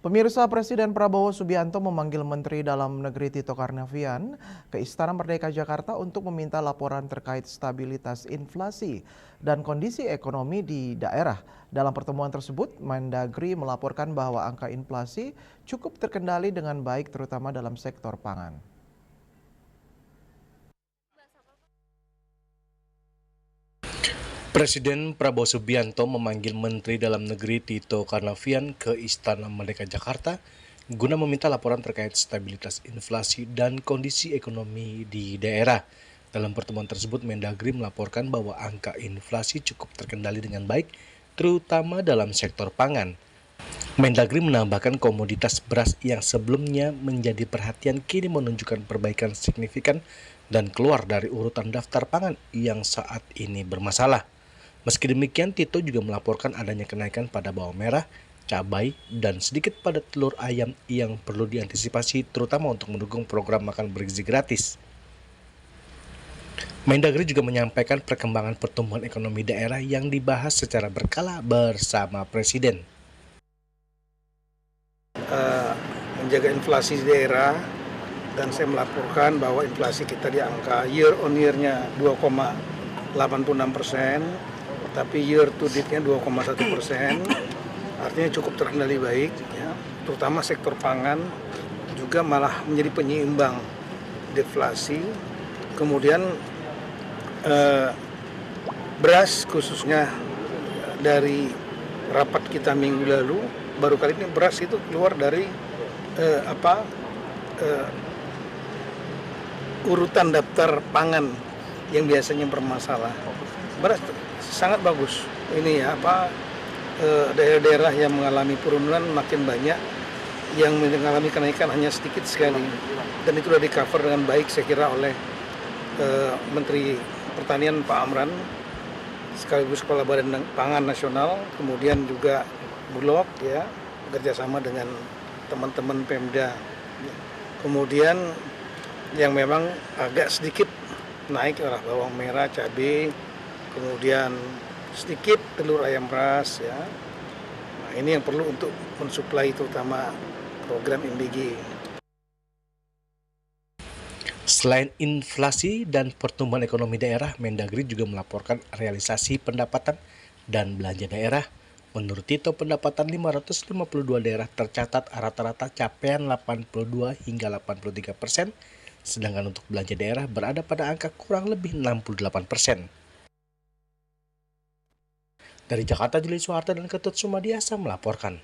Pemirsa, Presiden Prabowo Subianto memanggil Menteri Dalam Negeri Tito Karnavian ke Istana Merdeka Jakarta untuk meminta laporan terkait stabilitas inflasi dan kondisi ekonomi di daerah. Dalam pertemuan tersebut, Mendagri melaporkan bahwa angka inflasi cukup terkendali dengan baik terutama dalam sektor pangan. Presiden Prabowo Subianto memanggil Menteri Dalam Negeri Tito Karnavian ke Istana Merdeka Jakarta guna meminta laporan terkait stabilitas inflasi dan kondisi ekonomi di daerah. Dalam pertemuan tersebut, Mendagri melaporkan bahwa angka inflasi cukup terkendali dengan baik, terutama dalam sektor pangan. Mendagri menambahkan komoditas beras yang sebelumnya menjadi perhatian kini menunjukkan perbaikan signifikan dan keluar dari urutan daftar pangan yang saat ini bermasalah. Meski demikian, Tito juga melaporkan adanya kenaikan pada bawang merah, cabai, dan sedikit pada telur ayam yang perlu diantisipasi terutama untuk mendukung program makan bergizi gratis. Mendagri juga menyampaikan perkembangan pertumbuhan ekonomi daerah yang dibahas secara berkala bersama Presiden. Menjaga inflasi di daerah, dan saya melaporkan bahwa inflasi kita di angka year on year-nya 2,86%, tapi year to date-nya 2,1%, artinya cukup terkendali baik, ya. Terutama sektor pangan juga malah menjadi penyeimbang deflasi. Kemudian beras khususnya dari rapat kita minggu lalu, baru kali ini beras itu keluar dari urutan daftar pangan yang biasanya bermasalah. Beras sangat bagus. Ini ya daerah-daerah yang mengalami penurunan makin banyak, yang mengalami kenaikan hanya sedikit sekali, dan itu sudah di-cover dengan baik saya kira oleh Menteri Pertanian Pak Amran sekaligus Kepala Badan Pangan Nasional, kemudian juga Bulog, ya, bekerjasama dengan teman-teman Pemda. Kemudian yang memang agak sedikit naik adalah bawang merah, cabai, kemudian sedikit telur ayam ras, ya. Nah, ini yang perlu untuk mensuplai terutama program MBG. Selain inflasi dan pertumbuhan ekonomi daerah, Mendagri juga melaporkan realisasi pendapatan dan belanja daerah. Menurut Tito, pendapatan 552 daerah tercatat rata-rata capaian 82 hingga 83%, sedangkan untuk belanja daerah berada pada angka kurang lebih 68%. Dari Jakarta, Juli Soeharto dan Ketut Sumadiasa melaporkan.